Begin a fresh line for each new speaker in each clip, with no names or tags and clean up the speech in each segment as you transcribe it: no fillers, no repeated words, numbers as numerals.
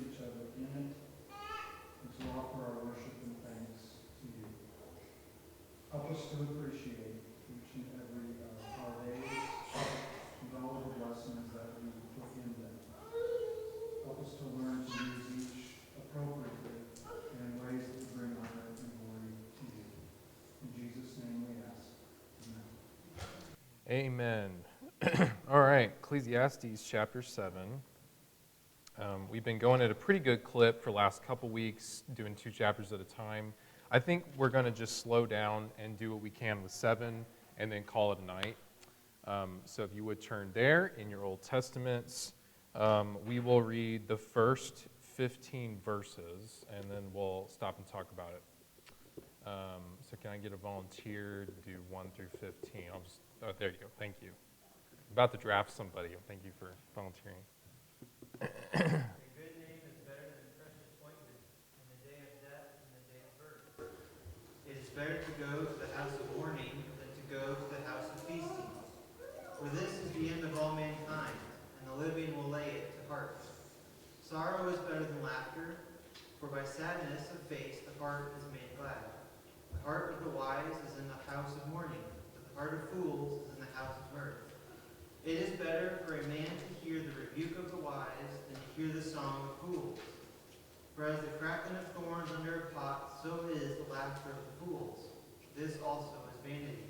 each other in it, and to offer our worship and thanks to you. Help us to appreciate each and every our days and all of the blessings that we put in them. Help us to learn to use each appropriately and in ways that bring honor and glory to you. In Jesus' name we ask. Amen.
Amen. All right, Ecclesiastes chapter 7. We've been going at a pretty good clip for the last couple weeks, doing 2 chapters at a time. I think we're going to just slow down and do what we can with 7 and then call it a night. So if you would turn there in your Old Testaments, we will read the first 15 verses, and then we'll stop and talk about it. So can I get a volunteer to do 1 through 15? Oh, there you go. Thank you. I'm about to draft somebody. Thank you for volunteering.
A good name is better than precious ointment in the day of death and the day of birth. It is better to go to the house of mourning than to go to the house of feasting. For this is the end of all mankind, and the living will lay it to heart. Sorrow is better than laughter, for by sadness of face the heart is made glad. The heart of the wise is in the house of mourning, but the heart of fools is in the house of mirth. It is better for a man to hear the rebuke of the wise than to hear the song of fools. For as the crackling of thorns under a pot, so is the laughter of the fools. This also is vanity.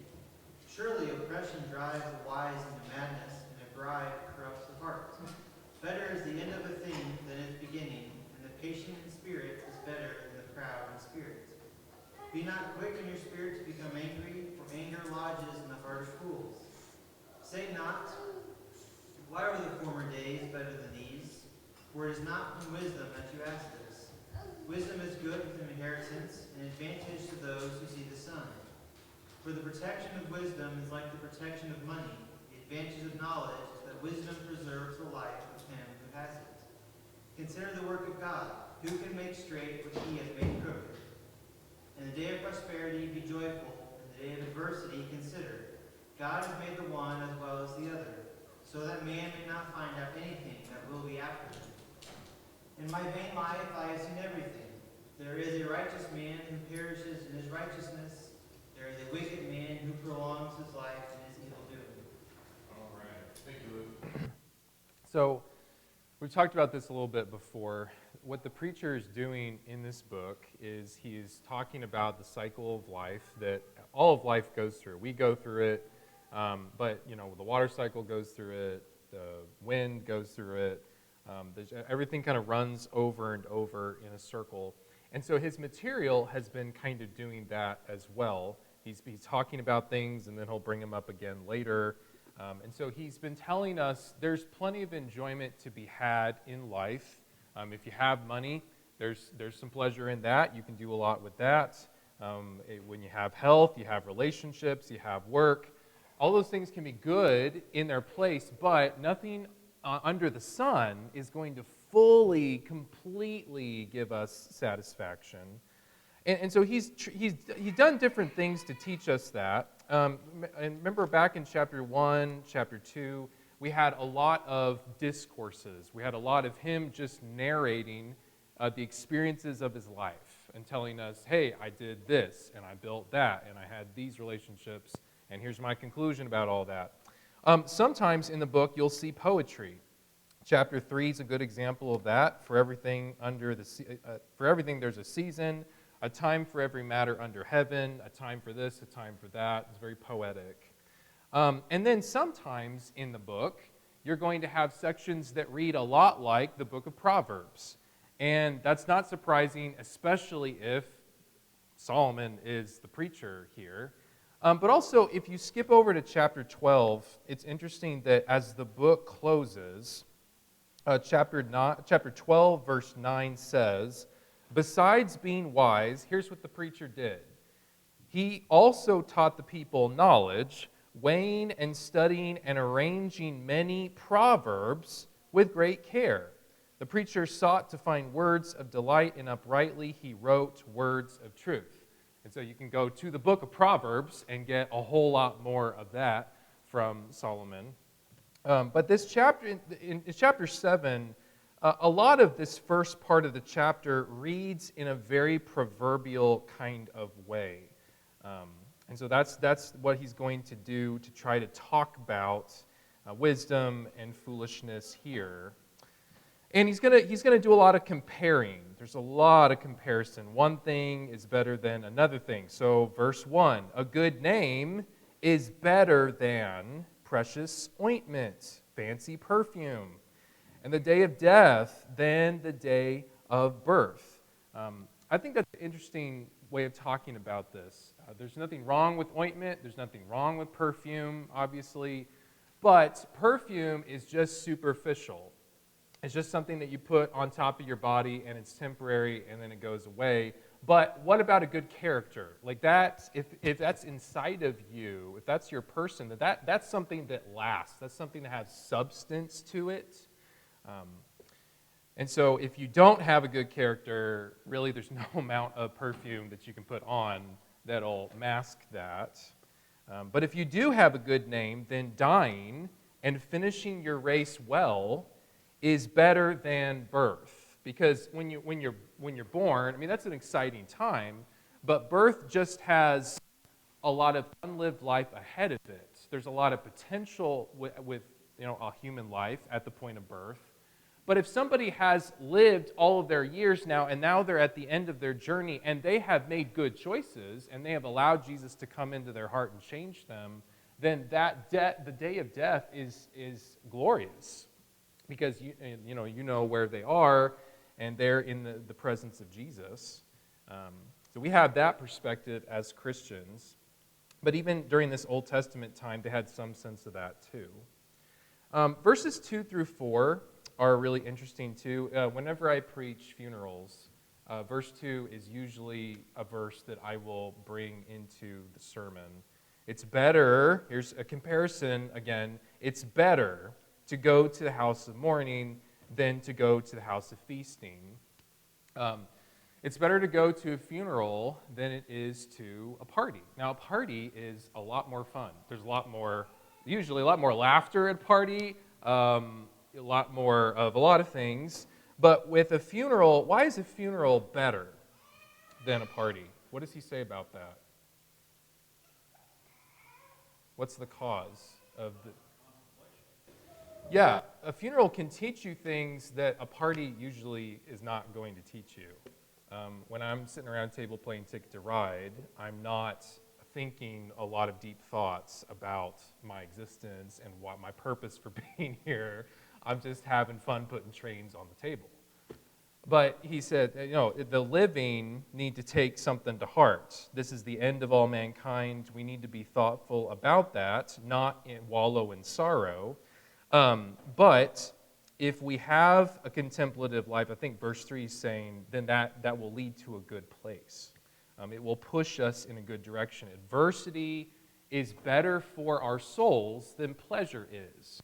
Surely oppression drives the wise into madness, and a bribe corrupts the heart. Better is the end of a thing than its beginning, and the patient in spirit is better than the proud in spirit. Be not quick in your spirit to become angry, for anger lodges in the heart of fools. Say not, why were the former days better than these? For it is not from wisdom that you ask this. Wisdom is good with an inheritance, an advantage to those who see the sun. For the protection of wisdom is like the protection of money. The advantage of knowledge is that wisdom preserves the life of him who has it. Consider the work of God. Who can make straight what he has made crooked? In the day of prosperity be joyful. In the day of adversity consider. God has made the one as well as the other, so that man may not find out anything that will be after him. In my vain life I have seen everything. There is a righteous man who perishes in his righteousness. There is a wicked man who prolongs his life in his evil doing.
All right. Thank you, Luke. So we've talked about this a little bit before. What the preacher is doing in this book is he is talking about the cycle of life that all of life goes through. We go through it. But, the water cycle goes through it, the wind goes through it, everything kind of runs over and over in a circle. And so his material has been kind of doing that as well. He's talking about things, and then he'll bring them up again later. And so he's been telling us there's plenty of enjoyment to be had in life. If you have money, there's some pleasure in that. You can do a lot with that. When you have health, you have relationships, you have work. All those things can be good in their place, but nothing under the sun is going to fully, completely give us satisfaction. And so he's done different things to teach us that. And remember back in chapter 1, chapter 2, we had a lot of discourses. We had a lot of him just narrating the experiences of his life and telling us, hey, I did this, and I built that, and I had these relationships, and here's my conclusion about all that. Sometimes in the book, you'll see poetry. Chapter 3 is a good example of that. For everything there's a season, a time for every matter under heaven, a time for this, a time for that. It's very poetic. And then sometimes in the book, you're going to have sections that read a lot like the book of Proverbs. And that's not surprising, especially if Solomon is the preacher here. But also, if you skip over to chapter 12, it's interesting that as the book closes, chapter 12, verse 9 says, besides being wise, here's what the preacher did. He also taught the people knowledge, weighing and studying and arranging many proverbs with great care. The preacher sought to find words of delight, and uprightly he wrote words of truth. And so you can go to the book of Proverbs and get a whole lot more of that from Solomon. But this chapter, in chapter 7, A lot of this first part of the chapter reads in a very proverbial kind of way. And so that's what he's going to do to try to talk about wisdom and foolishness here. And he's gonna do a lot of comparing. There's a lot of comparison. One thing is better than another thing. So verse 1, a good name is better than precious ointment, fancy perfume, and the day of death than the day of birth. I think that's an interesting way of talking about this. There's nothing wrong with ointment. There's nothing wrong with perfume, obviously. But perfume is just superficial. It's just something that you put on top of your body, and it's temporary, and then it goes away. But what about a good character? Like that, if that's inside of you, if that's your person, that's something that lasts. That's something that has substance to it. And so if you don't have a good character, really there's no amount of perfume that you can put on that'll mask that. But if you do have a good name, then dying and finishing your race well is better than birth. Because when you're born, I mean, that's an exciting time, but birth just has a lot of unlived life ahead of it. There's a lot of potential with a human life at the point of birth. But if somebody has lived all of their years now, and now they're at the end of their journey, and they have made good choices, and they have allowed Jesus to come into their heart and change them, then the day of death is glorious, because you know where they are, and they're in the presence of Jesus. So we have that perspective as Christians. But even during this Old Testament time, they had some sense of that too. Verses 2 through 4 are really interesting too. Whenever I preach funerals, verse 2 is usually a verse that I will bring into the sermon. It's better, here's a comparison again, it's better to go to the house of mourning than to go to the house of feasting. It's better to go to a funeral than it is to a party. Now, a party is a lot more fun. There's usually a lot more laughter at a party, a lot more of a lot of things. But with a funeral, why is a funeral better than a party? What does he say about that? What's the cause of the... Yeah, a funeral can teach you things that a party usually is not going to teach you. When I'm sitting around a table playing Ticket to Ride, I'm not thinking a lot of deep thoughts about my existence and what my purpose for being here. I'm just having fun putting trains on the table. But he said, the living need to take something to heart. This is the end of all mankind. We need to be thoughtful about that, not wallow in sorrow. But if we have a contemplative life, I think verse 3 is saying, then that will lead to a good place. It will push us in a good direction. Adversity is better for our souls than pleasure is.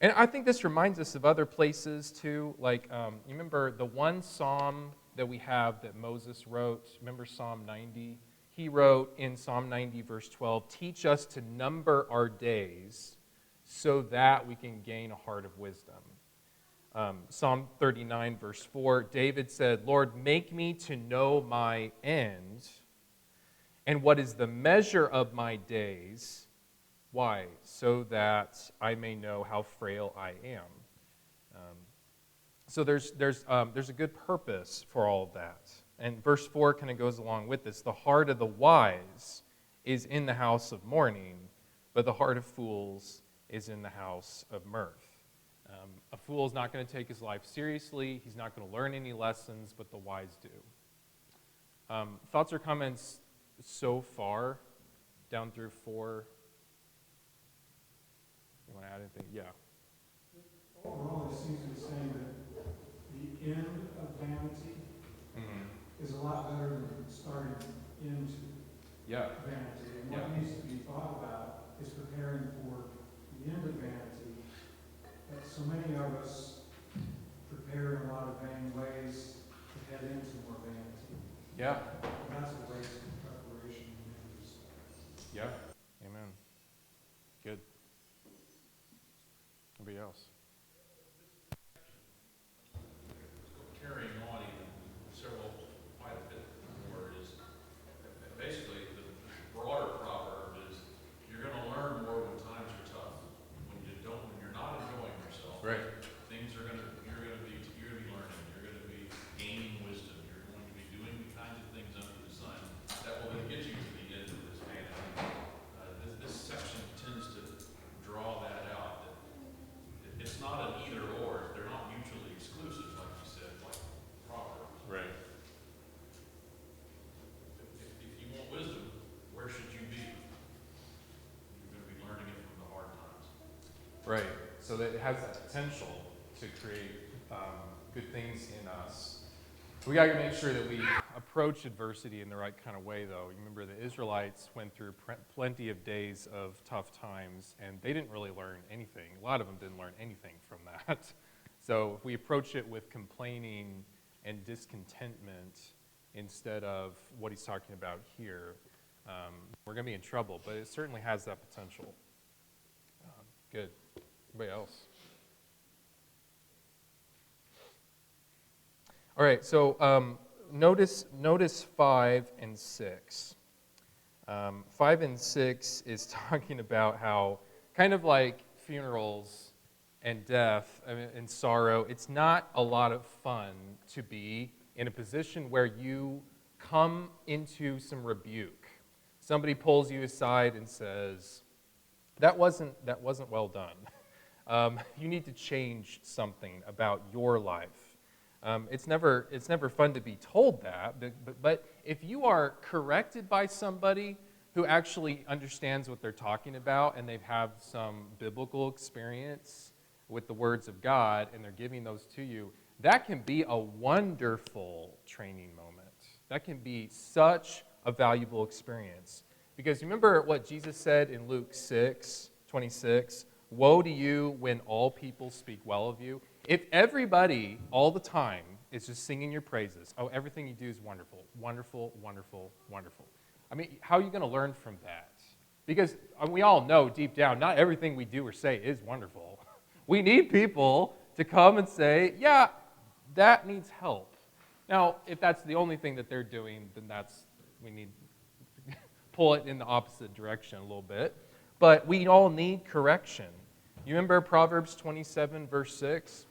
And I think this reminds us of other places too. Like, you remember the one psalm that we have that Moses wrote? Remember Psalm 90? He wrote in Psalm 90, verse 12, teach us to number our days so that we can gain a heart of wisdom. Psalm 39, verse 4, David said, Lord, make me to know my end and what is the measure of my days. Why? So that I may know how frail I am. So there's a good purpose for all of that. And verse 4 kind of goes along with this. The heart of the wise is in the house of mourning, but the heart of fools is in the house of mirth. A fool is not going to take his life seriously. He's not going to learn any lessons, but the wise do. Thoughts or comments so far, down through 4? You want to add anything? Yeah.
Overall, it seems to be saying that the end of vanity is a lot better than starting into vanity. And what needs to be thought about is preparing for the end of vanity. But so many of us prepare in a lot of vain ways to head into more vanity.
Yeah.
And that's a waste of preparation and memories.
Yeah. Amen. Good. Anybody else?
This
Right. So that it has that potential to create good things in us. We got to make sure that we approach adversity in the right kind of way, though. You remember the Israelites went through plenty of days of tough times, and they didn't really learn anything. A lot of them didn't learn anything from that. So if we approach it with complaining and discontentment instead of what he's talking about here, we're going to be in trouble. But it certainly has that potential. Good. Anybody else? All right, so notice 5 and 6. 5 and 6 is talking about how, kind of like funerals and death and sorrow, it's not a lot of fun to be in a position where you come into some rebuke. Somebody pulls you aside and says, that wasn't well done. You need to change something about your life. It's never fun to be told that, but if you are corrected by somebody who actually understands what they're talking about and they've had some biblical experience with the words of God and they're giving those to you, that can be a wonderful training moment. That can be such a valuable experience. Because remember what Jesus said in Luke 6:26, "Woe to you when all people speak well of you." If everybody all the time is just singing your praises, oh, everything you do is wonderful, wonderful, wonderful, wonderful. I mean, how are you going to learn from that? Because we all know deep down, not everything we do or say is wonderful. We need people to come and say, yeah, that needs help. Now, if that's the only thing that they're doing, then we need to pull it in the opposite direction a little bit. But we all need correction. You remember Proverbs 27, verse 6?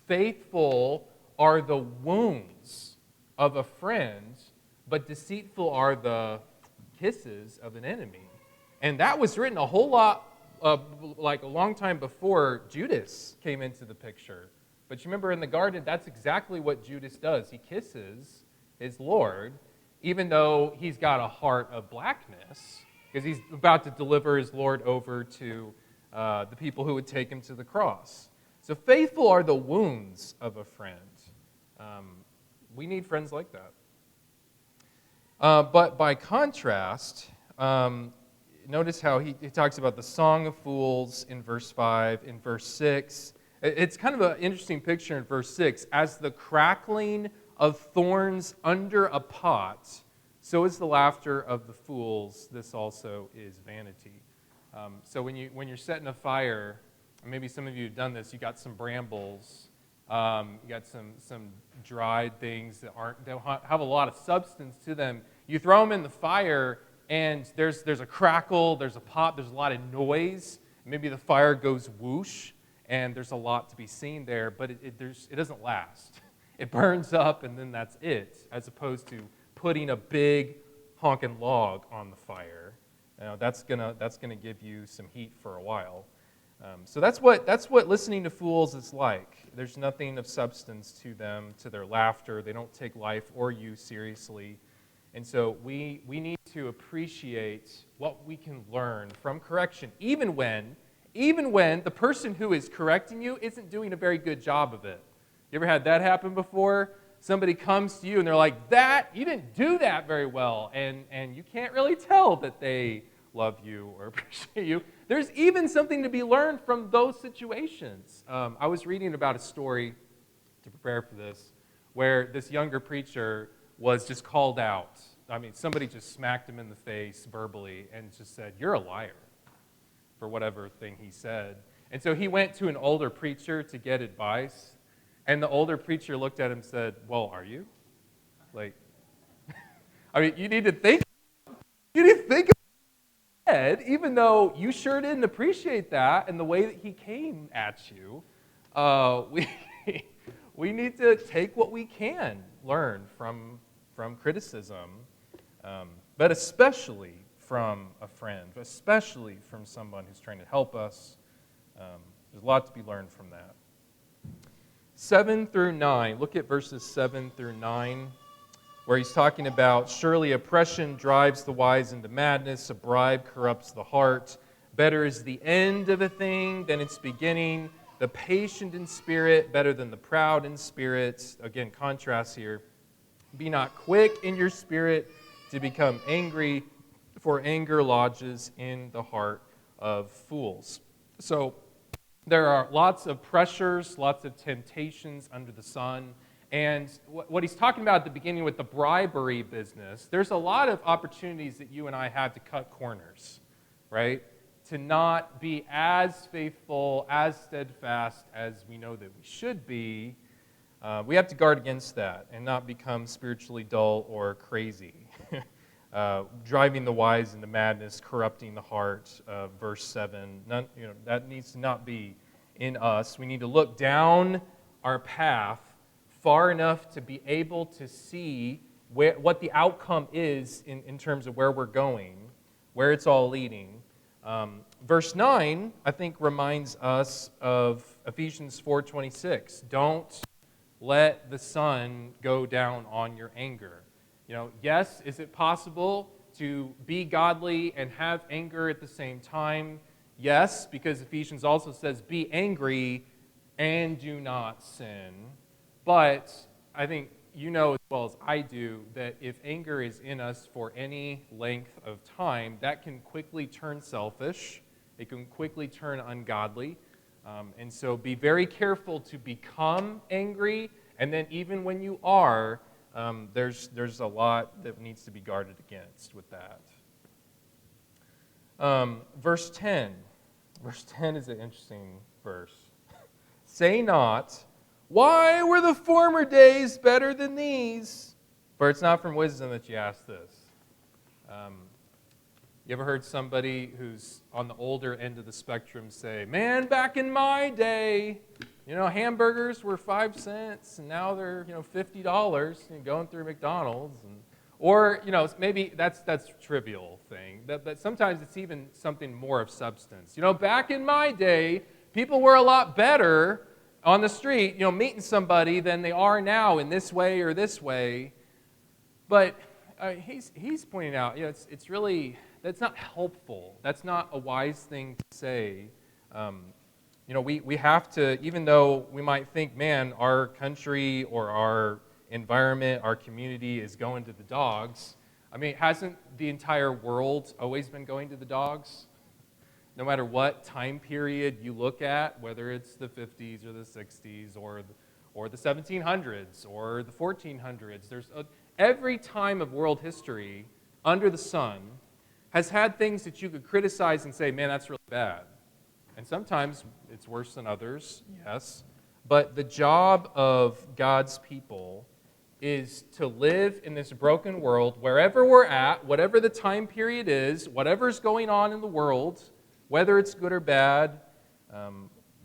Faithful are the wounds of a friend, but deceitful are the kisses of an enemy. And that was written a whole lot, like a long time before Judas came into the picture. But you remember in the garden, that's exactly what Judas does. He kisses his Lord, even though he's got a heart of blackness, because he's about to deliver his Lord over to the people who would take him to the cross. So faithful are the wounds of a friend. We need friends like that. But by contrast, notice how he talks about the song of fools in verse 5. In verse 6, it's kind of an interesting picture in verse 6. As the crackling of thorns under a pot, so is the laughter of the fools. This also is vanity. So when you're setting a fire, maybe some of you have done this, you got some brambles, you got some dried things that don't have a lot of substance to them. You throw them in the fire, and there's a crackle, there's a pop, there's a lot of noise. Maybe the fire goes whoosh, and there's a lot to be seen there, but it doesn't last. It burns up, and then that's it, as opposed to putting a big honking log on the fire. That's gonna give you some heat for a while. So that's what listening to fools is like. There's nothing of substance to them, to their laughter. They don't take life or you seriously. And so we need to appreciate what we can learn from correction, even when the person who is correcting you isn't doing a very good job of it. You ever had that happen before? Somebody comes to you and they're like, you didn't do that very well. And you can't really tell that they love you or appreciate you. There's even something to be learned from those situations. I was reading about a story to prepare for this where this younger preacher was just called out. I mean, somebody just smacked him in the face verbally and just said, "You're a liar," for whatever thing he said. And so he went to an older preacher to get advice. And the older preacher looked at him and said, "Well, are you? Like, I mean, you need to think of it, even though you sure didn't appreciate that and the way that he came at you. We need to take what we can learn from criticism, but especially from a friend, especially from someone who's trying to help us. There's a lot to be learned from that. 7 through 9, look at verses 7 through 9, where he's talking about, surely oppression drives the wise into madness, a bribe corrupts the heart, Better is the end of a thing than its beginning. The patient in spirit better than the proud in spirit. Again, contrast here. Be not quick in your spirit to become angry, for anger lodges in the heart of fools. So there are lots of pressures, lots of temptations under the sun. And what he's talking about at the beginning with the bribery business, there's a lot of opportunities that you and I have to cut corners, right? To not be as faithful, as steadfast as we know that we should be. We have to guard against that and not become spiritually dull or crazy. Driving the wise into madness, corrupting the heart, verse 7. That needs to not be in us. We need to look down our path far enough to be able to see what the outcome is in terms of where we're going, where it's all leading. Verse 9, I think, reminds us of Ephesians 4:26. Don't let the sun go down on your anger. Yes, is it possible to be godly and have anger at the same time? Yes, because Ephesians also says, be angry and do not sin. But I think you know as well as I do that if anger is in us for any length of time, that can quickly turn selfish. It can quickly turn ungodly. And so be very careful to become angry. And then even when you are, there's a lot that needs to be guarded against with that. Verse 10. Verse 10 is an interesting verse. Say not, why were the former days better than these? For it's not from wisdom that you ask this. You ever heard somebody who's on the older end of the spectrum say, man, back in my day, hamburgers were 5 cents, and now they're, $50 going through McDonald's. Or maybe that's a trivial thing. But sometimes it's even something more of substance. Back in my day, people were a lot better on the street, meeting somebody than they are now in this way or this way. But he's pointing out, it's really, that's not helpful. That's not a wise thing to say. We have to, even though we might think, man, our country or our environment, our community is going to the dogs. I mean, hasn't the entire world always been going to the dogs? No matter what time period you look at, whether it's the 50s or the 60s or the 1700s or the 1400s, every time of world history under the sun has had things that you could criticize and say, man, that's really bad. And sometimes it's worse than others, yes. But the job of God's people is to live in this broken world wherever we're at, whatever the time period is, whatever's going on in the world, whether it's good or bad.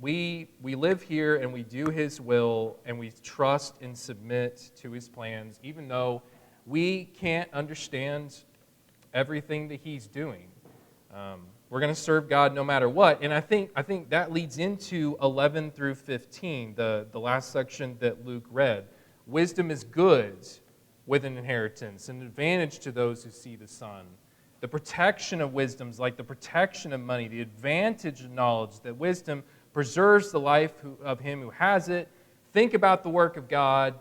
We live here and we do His will and we trust and submit to His plans, even though we can't understand everything that He's doing. We're going to serve God no matter what. And I think that leads into 11 through 15, the last section that Luke read. Wisdom is good with an inheritance, an advantage to those who see the sun. The protection of wisdom is like the protection of money, the advantage of knowledge, that wisdom preserves the life of him who has it. Think about the work of God.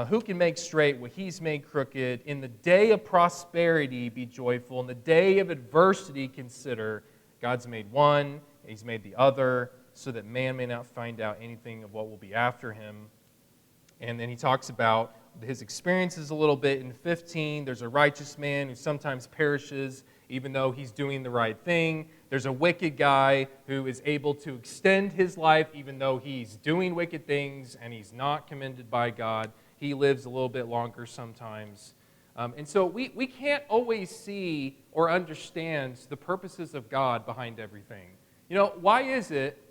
Who can make straight what He's made crooked? In the day of prosperity, be joyful. In the day of adversity, consider God's made one, He's made the other, so that man may not find out anything of what will be after him. And then he talks about his experiences a little bit in 15. There's a righteous man who sometimes perishes even though he's doing the right thing. There's a wicked guy who is able to extend his life even though he's doing wicked things and he's not commended by God. He lives a little bit longer sometimes. And so we can't always see or understand the purposes of God behind everything. Why is it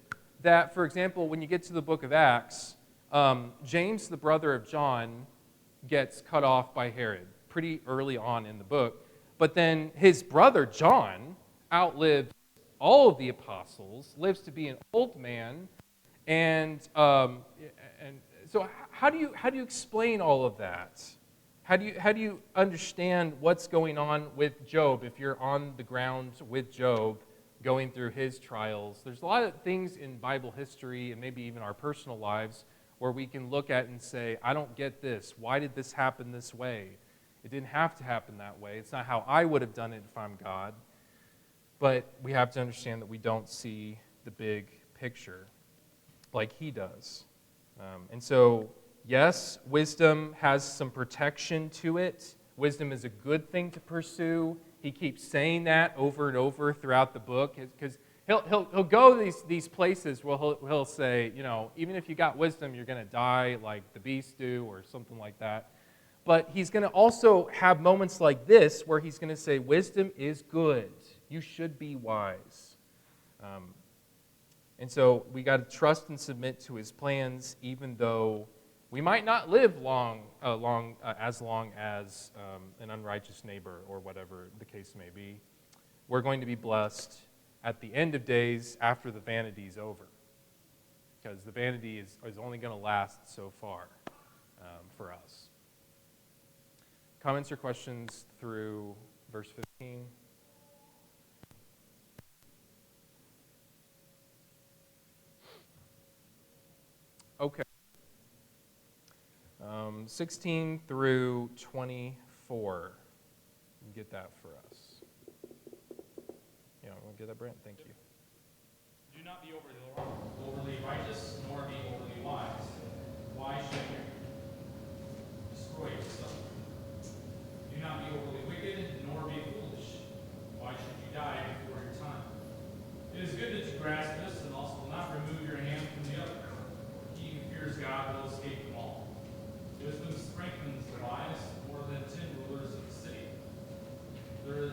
that, for example, when you get to the book of Acts, James, the brother of John, gets cut off by Herod pretty early on in the book. But then his brother John outlives all of the apostles, lives to be an old man, and so how do you explain all of that? How do you understand what's going on with Job if you're on the ground with Job? going through his trials. There's a lot of things in Bible history and maybe even our personal lives where we can look at and say, I don't get this. Why did this happen this way? It didn't have to happen that way. It's not how I would have done it if I'm God. But we have to understand that we don't see the big picture like he does. And so, yes, wisdom has some protection to it. Wisdom is a good thing to pursue. He keeps saying that over and over throughout the book because he'll go these places where he'll say, you know, even if you got wisdom, you're going to die like the beasts do or something like that. But he's going to also have moments like this where he's going to say, wisdom is good. You should be wise. And so we got to trust and submit to his plans, even though we might not live as long as an unrighteous neighbor or whatever the case may be. We're going to be blessed at the end of days after the vanity is over, because the vanity is only going to last so far for us. Comments or questions through verse 15? Okay. 16 through 24. Get that for us. Yeah, we'll get that, Brent. Thank you.
Do not be overly righteous, nor be overly wise. Why should you destroy yourself? Do not be overly wicked, nor be foolish. Why should you die before your time? It is good that you grasp this, and also will not remove your hand from the other. He who fears God will escape them all. Wisdom strengthens the wise more than 10 rulers of the city. There is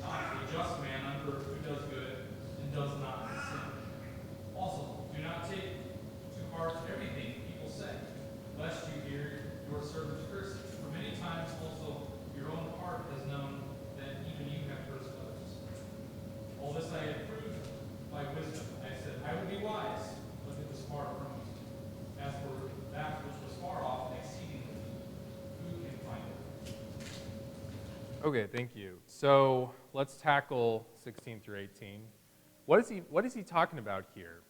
not a just man under who does good and does not sin. Also, do not take to heart everything people say, lest you hear your servants cursing. For many times also your own heart has known that even you have cursed others. All this I have proved by wisdom. I said, I will be wise, but it was far from me. As for that which was far off exceedingly, who can find it?
Okay, thank you. So let's tackle 16 through 18. What is he talking about here?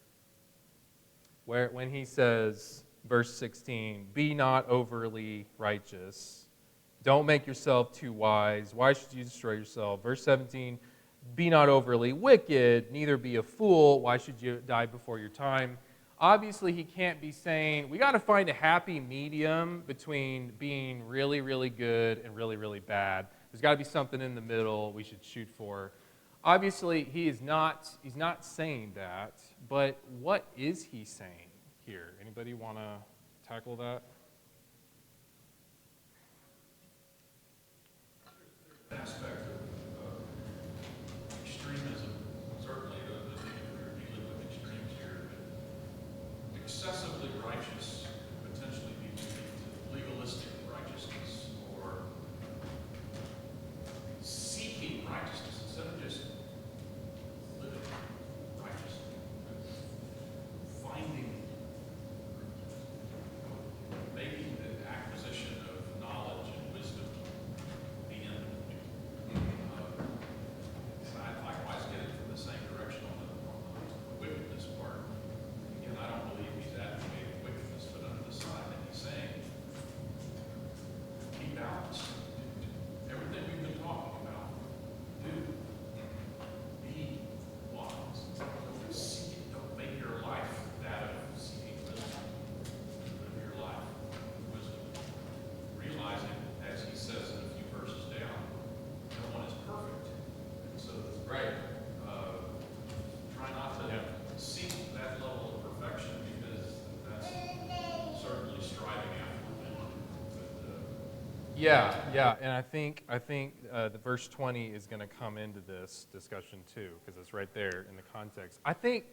When he says, verse 16, be not overly righteous. Don't make yourself too wise. Why should you destroy yourself? Verse 17, be not overly wicked, neither be a fool. Why should you die before your time? Obviously, he can't be saying, we got to find a happy medium between being really, really good and really, really bad. There's got to be something in the middle we should shoot for. Obviously, he's not saying that, but what is he saying here? Anybody want to tackle that?
Aspect of extremism, certainly we're dealing with extremes here, but excessively righteous could potentially be legalistic righteousness or seeking righteousness instead of just living righteously, finding, making the acquisition of knowledge and wisdom the end. I likewise get it from the same direction on the wickedness part. Again, I don't believe he's advocating wickedness, but on the side that he's saying, be balanced. Everything we've been talking about, do. Be wise. Don't seek it. Don't make your life that of seeking wisdom. Live your life with wisdom. Realizing, as he says in a few verses down, no one is perfect. And so,
Right.
try not to seek that level of perfection because that's certainly striving after it. But,
Yeah, and I think the verse 20 is going to come into this discussion too, because it's right there in the context. I think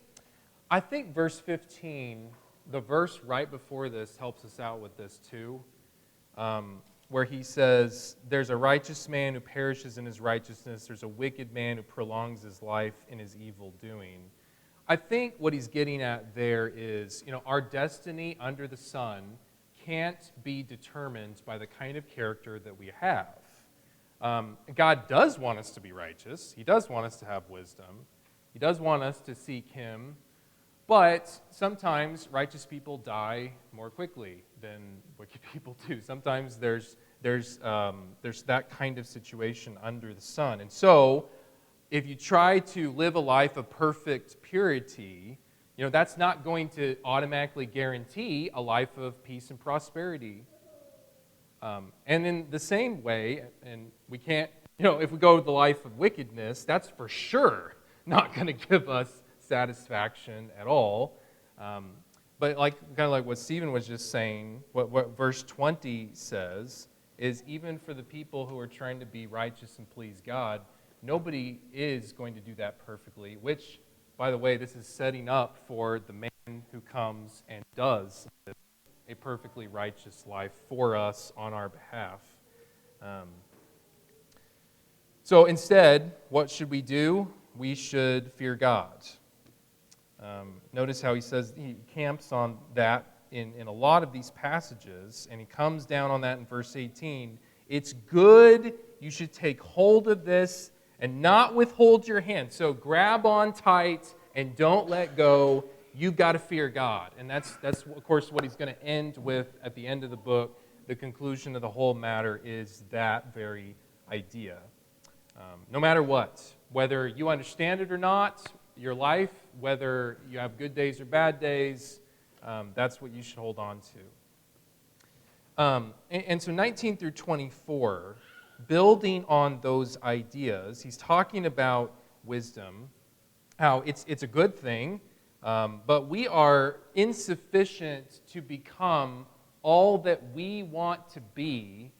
verse 15, the verse right before this, helps us out with this too, where he says, "There's a righteous man who perishes in his righteousness. There's a wicked man who prolongs his life in his evil doing." I think what he's getting at there is, our destiny under the sun can't be determined by the kind of character that we have. God does want us to be righteous. He does want us to have wisdom. He does want us to seek Him. But sometimes righteous people die more quickly than wicked people do. Sometimes there's that kind of situation under the sun. And so, if you try to live a life of perfect purity, that's not going to automatically guarantee a life of peace and prosperity. And in the same way, and we can't, if we go to the life of wickedness, that's for sure not going to give us satisfaction at all. But kind of like what Stephen was just saying, what verse 20 says is even for the people who are trying to be righteous and please God, nobody is going to do that perfectly, which, by the way, this is setting up for the man who comes and does live a perfectly righteous life for us on our behalf. So instead, what should we do? We should fear God. Notice how he camps on that in a lot of these passages, and he comes down on that in verse 18. It's good, you should take hold of this and not withhold your hand. So grab on tight and don't let go. You've got to fear God. And that's of course, what he's going to end with at the end of the book. The conclusion of the whole matter is that very idea. No matter what, whether you understand it or not, your life, whether you have good days or bad days, that's what you should hold on to. And so 19 through 24, building on those ideas, he's talking about wisdom, how it's a good thing, but we are insufficient to become all that we want to be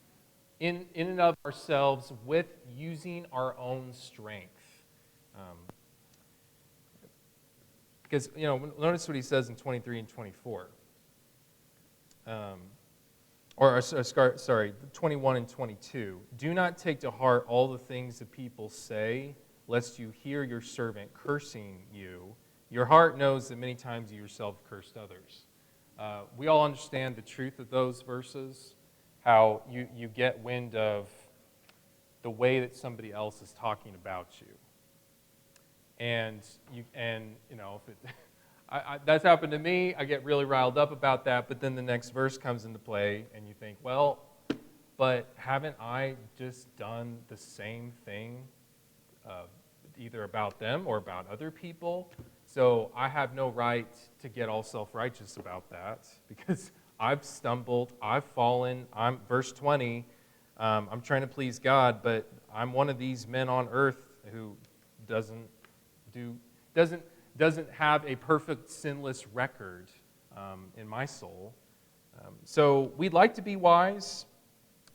in and of ourselves with using our own strength. Because, notice what he says in 23 and 24. 21 and 22. Do not take to heart all the things that people say, lest you hear your servant cursing you. Your heart knows that many times you yourself cursed others. We all understand the truth of those verses, how you get wind of the way that somebody else is talking about you. And if it, that's happened to me, I get really riled up about that, but then the next verse comes into play, and you think, well, but haven't I just done the same thing, either about them or about other people? So I have no right to get all self-righteous about that, because I've stumbled, I've fallen. Verse 20, I'm trying to please God, but I'm one of these men on earth who doesn't have a perfect sinless record in my soul. So we'd like to be wise,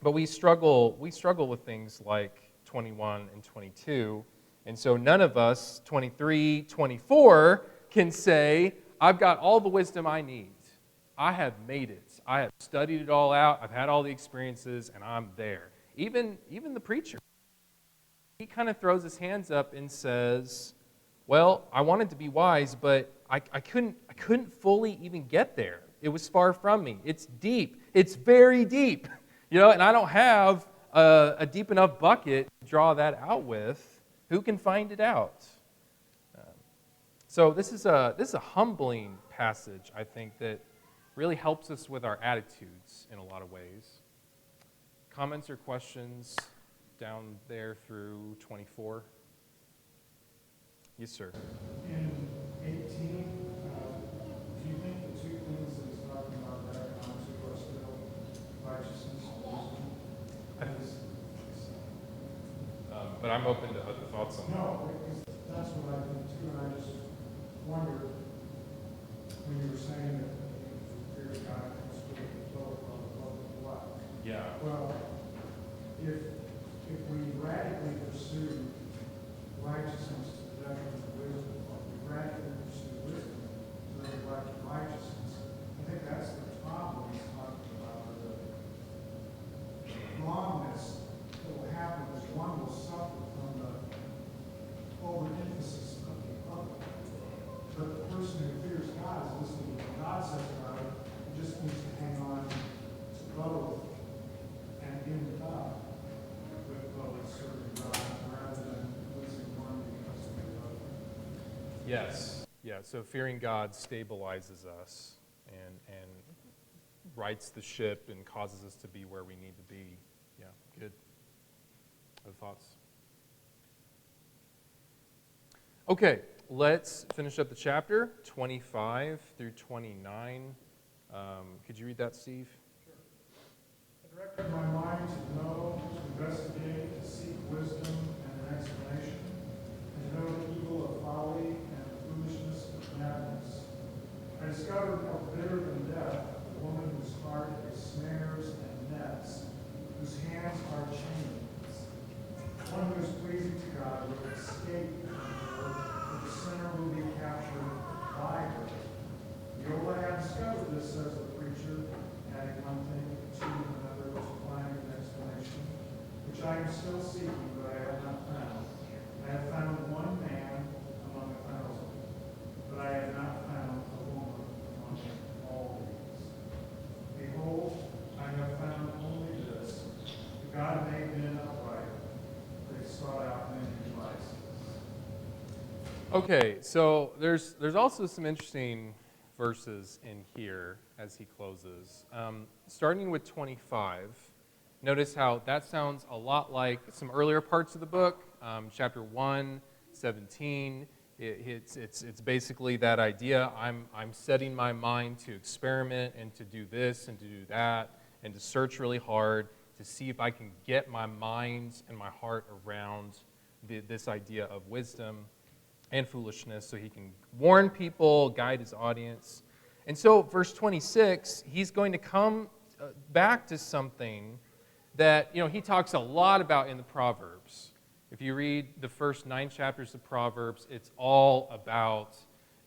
but we struggle with things like 21 and 22. And so none of us, 23, 24, can say, I've got all the wisdom I need. I have made it. I have studied it all out. I've had all the experiences, and I'm there. Even the preacher, he kind of throws his hands up and says, well, I wanted to be wise, but I couldn't fully even get there. It was far from me. It's deep. It's very deep. And I don't have a deep enough bucket to draw that out with. Who can find it out? So this is a humbling passage, I think, that really helps us with our attitudes in a lot of ways. Comments or questions down there through 24? Yes, sir.
In 18, do you think the two things that he's talking about there are still righteousness and wisdom?
But I'm open to other thoughts on that.
No, because that's what I think too, and I just wondered when you were saying that fear of God comes to the what?
Yeah.
Well, if we radically pursue righteousness to the detriment of wisdom, or we radically pursue wisdom to the neglect of righteousness, I think that's the problem he's talking about, or the wrongness that will happen is one will suffer from the overemphasis of the other. But the person who fears God is listening to what God says about it, and just needs to hang on to both and end up with both.
Yes. Yeah, so fearing God stabilizes us and rights the ship and causes us to be where we need to be. Yeah, good. Other thoughts? Okay, let's finish up the chapter, 25 through 29. Could you read that, Steve?
I directed my mind to know, to investigate, to seek wisdom and an explanation, and to know the evil of folly and the foolishness of madness. I discovered how bitter than death the woman whose heart is snares and nets, whose hands are chains. One who is pleasing to God will escape from her, but the sinner will be captured by her. Behold, I have discovered this, says the preacher, adding one thing to another to find an explanation, which I am still seeking, but I have not found. I have found one man among 1,000, but I have not found a woman among all these. Behold, I have found only this: God made men upright. They sought out many devices.
Okay, so there's also some interesting verses in here as he closes. Starting with 25, notice how that sounds a lot like some earlier parts of the book. Chapter 1, 17, it's basically that idea. I'm setting my mind to experiment and to do this and to do that and to search really hard to see if I can get my mind and my heart around this idea of wisdom and foolishness so he can warn people, guide his audience. And so verse 26, he's going to come back to something that, he talks a lot about in the Proverbs. If you read the first 9 chapters of Proverbs, it's all about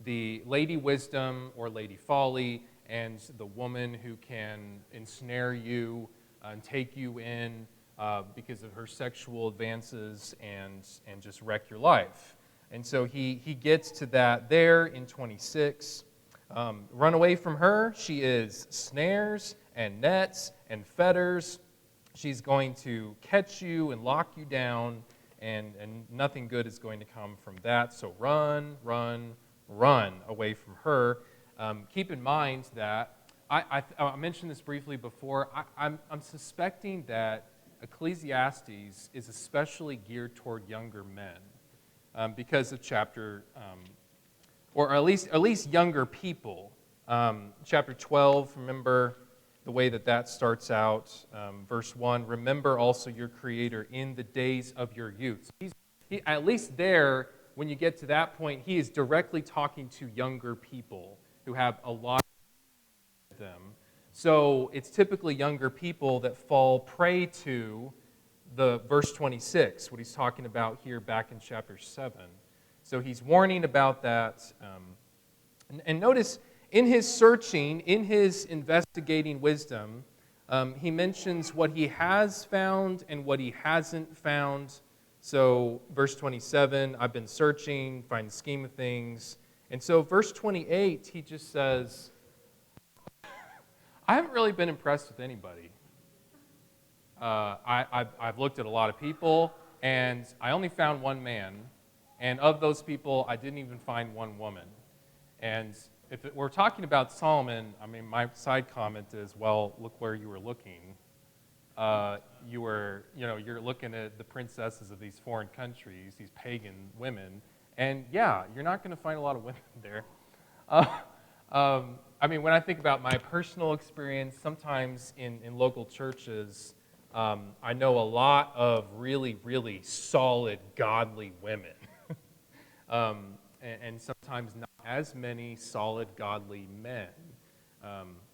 the Lady Wisdom or Lady Folly and the woman who can ensnare you and take you in because of her sexual advances and just wreck your life. And so he gets to that there in 26. Run away from her. She is snares and nets and fetters. She's going to catch you and lock you down, and nothing good is going to come from that. So run, run, run away from her. Keep in mind that, I mentioned this briefly before, I'm suspecting that Ecclesiastes is especially geared toward younger men. Because of chapter, or at least younger people. Chapter 12, remember the way that starts out. Verse 1, remember also your Creator in the days of your youth. At least there, when you get to that point, he is directly talking to younger people who have a lot of them. So it's typically younger people that fall prey to the verse 26, what he's talking about here back in chapter 7. So he's warning about that. And notice, in his searching, in his investigating wisdom, he mentions what he has found and what he hasn't found. So verse 27, I've been searching, find the scheme of things. And so verse 28, he just says, I haven't really been impressed with anybody. I've looked at a lot of people, and I only found one man. And of those people, I didn't even find one woman. And if we're talking about Solomon, my side comment is, well, look where you were looking. You're looking at the princesses of these foreign countries, these pagan women, and yeah, you're not going to find a lot of women there. When I think about my personal experience, sometimes in local churches, I know a lot of really, really solid, godly women. And sometimes not as many solid, godly men.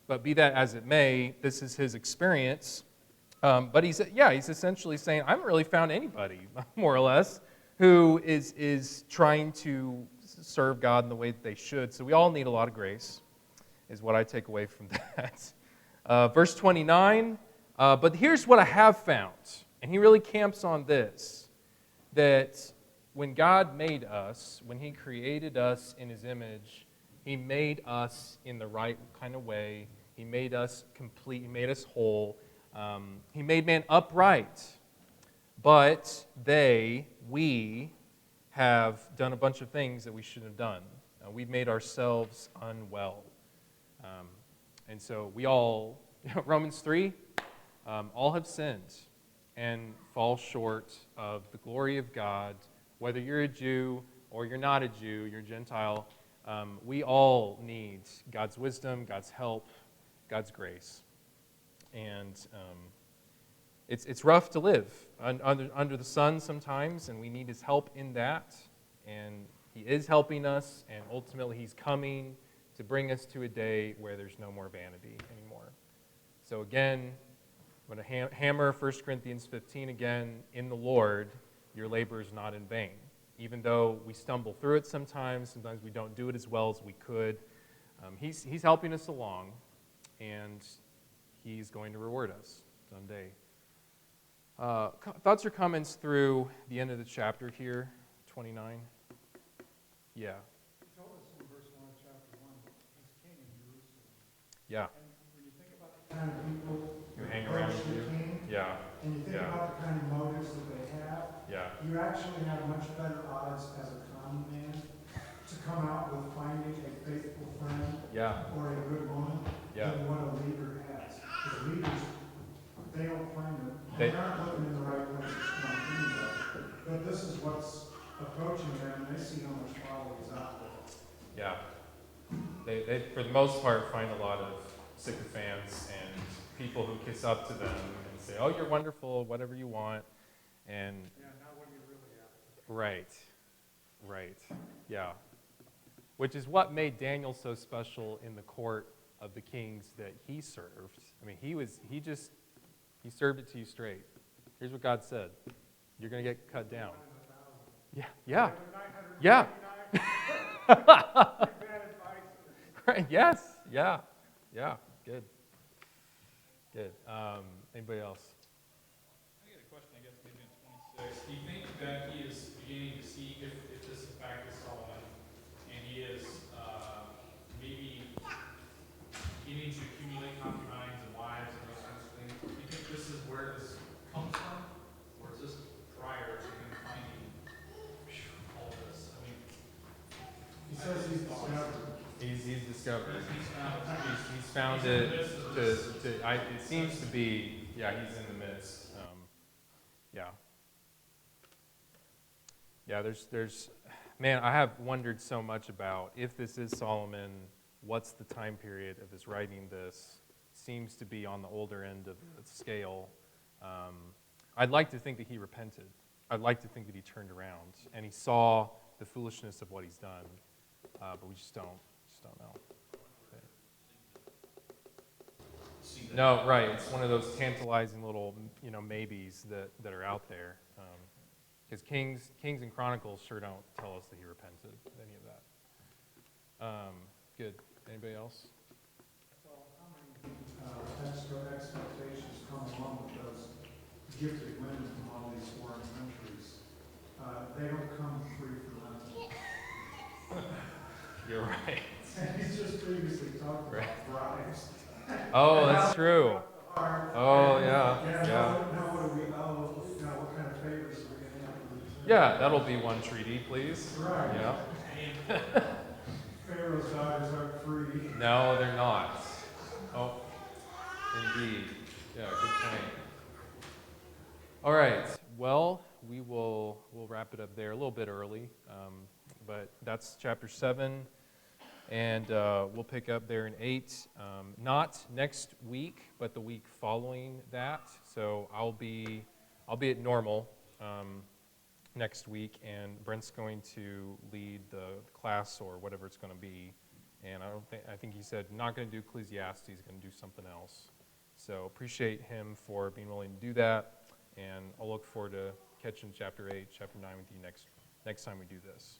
But be that as it may, this is his experience. But he's essentially saying, I haven't really found anybody, more or less, who is trying to serve God in the way that they should. So we all need a lot of grace, is what I take away from that. Verse 29, but here's what I have found. And he really camps on this, that when God made us, when he created us in his image, he made us in the right kind of way. He made us complete. He made us whole. He made man upright. But we have done a bunch of things that we shouldn't have done. We've made ourselves unwell. And so we all, Romans 3, all have sinned and fall short of the glory of God. Whether you're a Jew or you're not a Jew, you're a Gentile, we all need God's wisdom, God's help, God's grace. And it's rough to live under the sun sometimes, and we need his help in that. And he is helping us, and ultimately he's coming to bring us to a day where there's no more vanity anymore. So again, I'm going to hammer 1 Corinthians 15 again. In the Lord, your labor is not in vain. Even though we stumble through it sometimes we don't do it as well as we could. He's helping us along, and he's going to reward us someday. Thoughts or comments through the end of the chapter here, 29? Yeah.
He told us in verse 1 of chapter 1, he's king in Jerusalem.
Yeah.
And when you think about the kind of people
You
who
hang around
approach
with
the
you?
king,
Yeah.
and you think
Yeah.
about the kind of motives that they have,
Yeah.
you actually have much better odds as a common man to come out with finding a faithful friend
Yeah.
or a good woman
Yeah.
than what a leader has. Because leaders, they don't find them.
They-
They aren't looking in the right places anyway. But this is what's approaching them, and they see how much folly is out there.
Yeah. They, for the most part, find a lot of sycophants and people who kiss up to them and say, oh, you're wonderful, whatever you want. And
Yeah, not what you really have.
right, yeah. Which is what made Daniel so special in the court of the kings that he served. I mean, he served it to you straight. Here's what God said. You're going to get cut down. Yeah. Right, yes, yeah, good. Anybody else?
I get a question, I guess, maybe in 26. Do you think that he is beginning to see, if this in fact is Solomon, and he is maybe beginning to accumulate concubines and wives and those kinds of things? Do you think this is where this comes from? Or is this prior to him finding all this? I mean,
He says he's discovered.
He's discovered.
he's
Found
he's in
it.
the midst of this.
It seems to be. Yeah, he's in the midst. Yeah. There's. Man, I have wondered so much about if this is Solomon. What's the time period of his writing this? Seems to be on the older end of the scale. I'd like to think that he repented. I'd like to think that he turned around and he saw the foolishness of what he's done. But we just don't know. No, right. It's one of those tantalizing little, maybes that are out there. Because Kings and Chronicles sure don't tell us that he repented of any of that. Good. Anybody else?
Well, how many extra expectations come along with those gifted women from all these foreign countries? They don't come free for nothing.
You're right.
And he's just previously talked about bribes.
Oh, that's true. Oh, yeah.
Now what do we owe? Now what kind of favors are we going to have to return?
Yeah, that'll be one treaty, please.
Right.
Yeah.
Pharaoh's daughters aren't free.
No, they're not. Oh, indeed. Yeah, good point. All right. Well, we'll wrap it up there a little bit early, but that's chapter 7, and we'll pick up there in 8. Not next week, but the week following that. So I'll be at normal next week, and Brent's going to lead the class or whatever it's going to be. And I think he said not going to do Ecclesiastes, he's going to do something else. So appreciate him for being willing to do that, and I'll look forward to catching chapter 8, chapter 9 with you next time we do this.